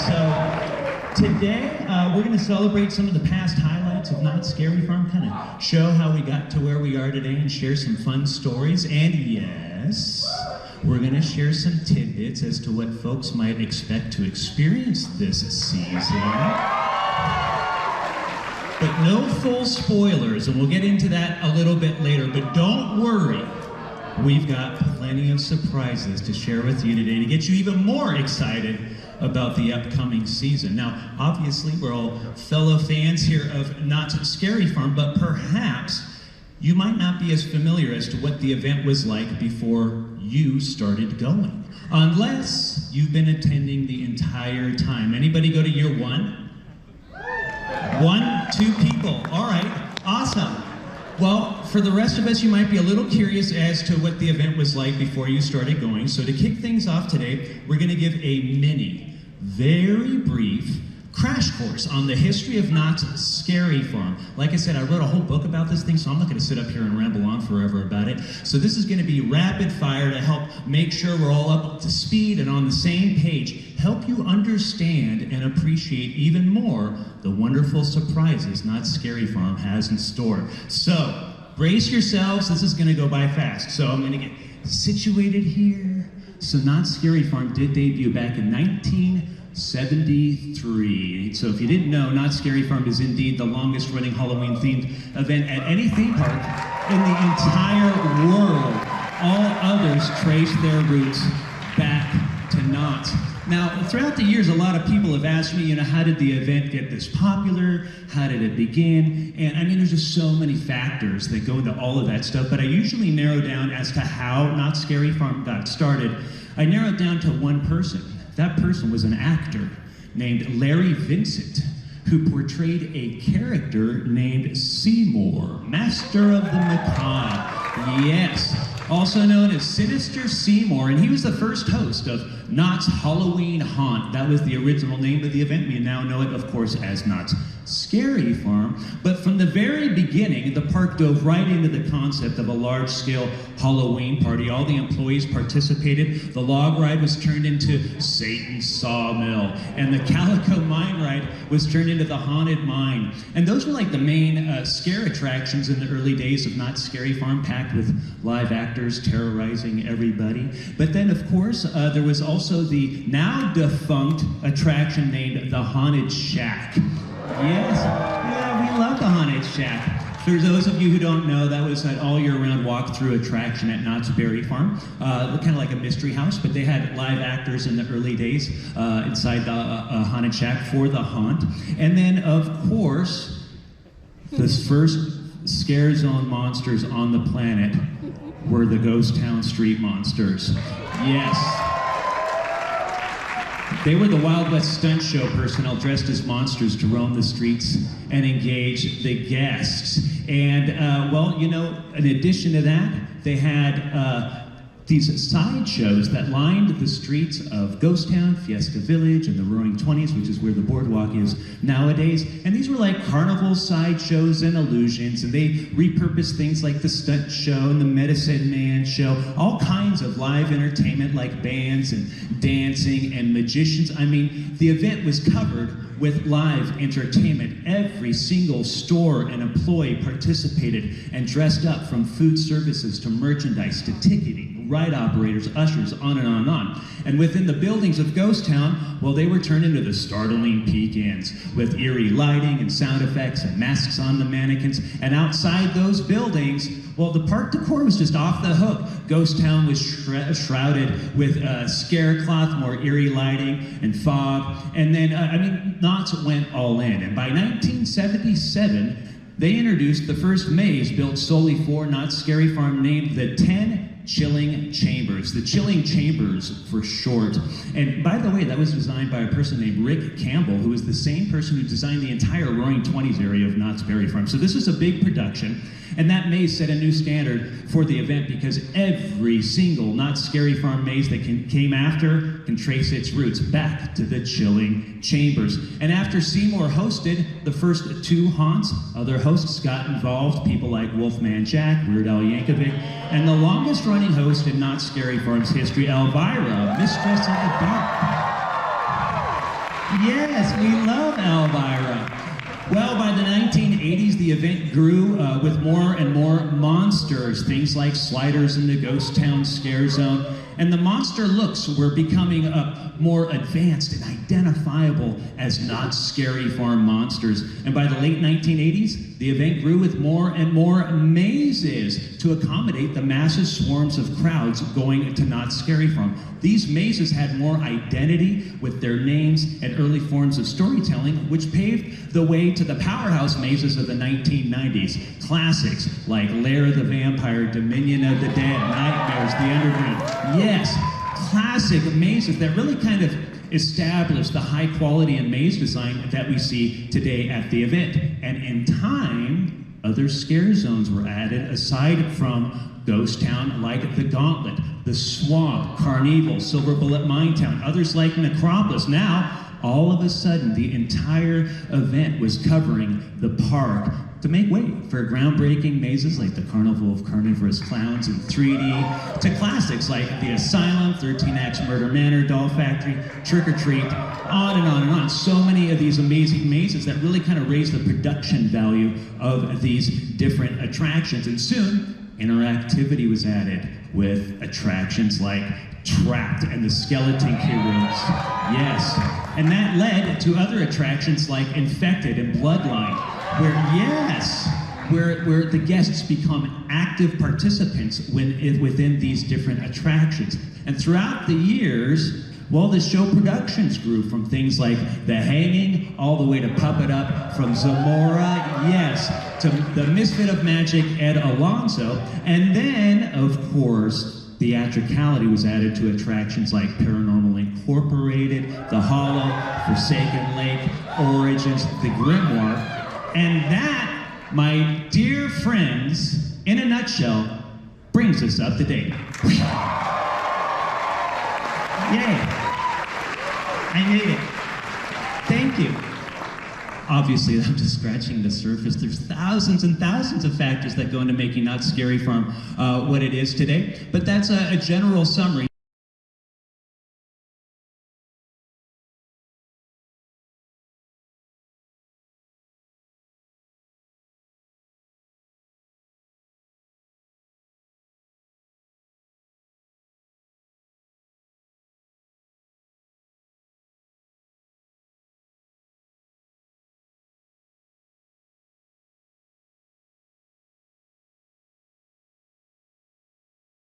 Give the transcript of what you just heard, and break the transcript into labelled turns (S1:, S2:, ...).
S1: So today we're going to celebrate some of the past highlights of Knott's Scary Farm, kind of show how we got to where we are today and share some fun stories. And yes, we're going to share some tidbits as to what folks might expect to experience this season. But no full spoilers, and we'll get into that a little bit later. But don't worry, we've got plenty of surprises to share with you today to get you even more excited about the upcoming season. Now, obviously, we're all fellow fans here of Knott's Scary Farm, but perhaps you might not be as familiar as to what the event was like before you started going, unless you've been attending the entire time. Anybody go to year one? 1, 2 people. All right, awesome. Well, for the rest of us, you might be a little curious as to what the event was like before you started going. So to kick things off today, we're going to give a mini, very brief crash course on the history of Knott's Scary Farm. Like I said, I wrote a whole book about this thing, so I'm not going to sit up here and ramble on forever about it. So this is going to be rapid fire to help make sure we're all up to speed and on the same page, help you understand and appreciate even more the wonderful surprises Knott's Scary Farm has in store. So brace yourselves, this is going to go by fast. So I'm going to get situated here. So Knott's Scary Farm did debut back in 1973. So if you didn't know, Knott's Scary Farm is indeed the longest running Halloween themed event at any theme park in the entire world. All others trace their roots back to Knott. Now, throughout the years, a lot of people have asked me, how did the event get this popular? How did it begin? And I mean, there's just so many factors that go into all of that stuff, but I usually narrow down as to how Knott's Scary Farm got started. I narrowed down to one person. That person was an actor named Larry Vincent, who portrayed a character named Seymour, Master of the Macabre. Yes, also known as Sinister Seymour, and he was the first host of Knott's Halloween Haunt. That was the original name of the event. We now know it, of course, as Knott's Scary Farm. But from the very beginning, the park dove right into the concept of a large-scale Halloween party. All the employees participated. The log ride was turned into Satan's Sawmill, and the Calico Mine ride was turned into the Haunted Mine. And those were like the main scare attractions in the early days of Knott's Scary Farm, packed with live actors terrorizing everybody. But then, of course, there was also the now defunct attraction named the Haunted Shack. Yes, yeah, we love the Haunted Shack. For those of you who don't know, that was an all-year-round walk-through attraction at Knott's Berry Farm, kind of like a mystery house, but they had live actors in the early days inside the Haunted Shack for the haunt. And then, of course, the first scare zone monsters on the planet were the Ghost Town Street Monsters. Yes. They were the Wild West stunt show personnel dressed as monsters to roam the streets and engage the guests. And, in addition to that, they had these sideshows that lined the streets of Ghost Town, Fiesta Village, and the Roaring Twenties, which is where the boardwalk is nowadays. And these were like carnival sideshows and illusions, and they repurposed things like the stunt show and the Medicine Man show, all kinds of live entertainment like bands and dancing and magicians. I mean, the event was covered with live entertainment. Every single store and employee participated and dressed up, from food services to merchandise to ticketing, ride operators, ushers, on and on and on. And within the buildings of Ghost Town, well, they were turned into the startling peek-ins with eerie lighting and sound effects and masks on the mannequins. And outside those buildings, well, the park decor was just off the hook. Ghost Town was shrouded with scare cloth, more eerie lighting and fog. And then, Knott's went all in. And by 1977, they introduced the first maze built solely for Knott's Scary Farm, named the 10 Chilling Chambers. The Chilling Chambers for short. And by the way, that was designed by a person named Rick Campbell, who was the same person who designed the entire Roaring Twenties area of Knott's Berry Farm. So this was a big production. And that maze set a new standard for the event, because every single Knott's Scary Farm maze that came after can trace its roots back to the Chilling Chambers. And after Seymour hosted the first 2 haunts, other hosts got involved, people like Wolfman Jack, Weird Al Yankovic, and the longest running host in Knott's Scary Farm's history, Elvira, Mistress of the Dark. Yes, we love Elvira. Well, by the 1980s, the event grew with more and more monsters, things like sliders in the Ghost Town Scare Zone. And the monster looks were becoming more advanced and identifiable as not scary farm monsters. And by the late 1980s, the event grew with more and more mazes to accommodate the massive swarms of crowds going to Not Scary Farm. These mazes had more identity with their names and early forms of storytelling, which paved the way to the powerhouse mazes of the 1990s. Classics like Lair of the Vampire, Dominion of the Dead, Nightmares, The Underground. Yes, classic mazes that really kind of established the high quality in maze design that we see today at the event. And in time, other scare zones were added aside from Ghost Town, like the Gauntlet, the Swamp, Carnival, Silver Bullet Mine Town, others like Necropolis. Now, all of a sudden, the entire event was covering the park to make way for groundbreaking mazes like the Carnival of Carnivorous Clowns in 3D, to classics like the Asylum, 13 Acts Murder Manor, Doll Factory, Trick or Treat, on and on and on. So many of these amazing mazes that really kind of raised the production value of these different attractions. And soon, interactivity was added with attractions like Trapped and the Skeleton Key Rooms. Yes, and that led to other attractions like Infected and Bloodline, where the guests become active participants within these different attractions. And throughout the years, well, the show productions grew from things like The Hanging all the way to Puppet Up, from Zamora, yes, to the Misfit of Magic, Ed Alonso. And then, of course, theatricality was added to attractions like Paranormal Incorporated, The Hollow, Forsaken Lake, Origins, The Grimoire. And that, my dear friends, in a nutshell, brings us up to date. Yay. I made it. Thank you. Obviously, I'm just scratching the surface. There's thousands and thousands of factors that go into making Not Scary Farm what it is today, but that's a general summary.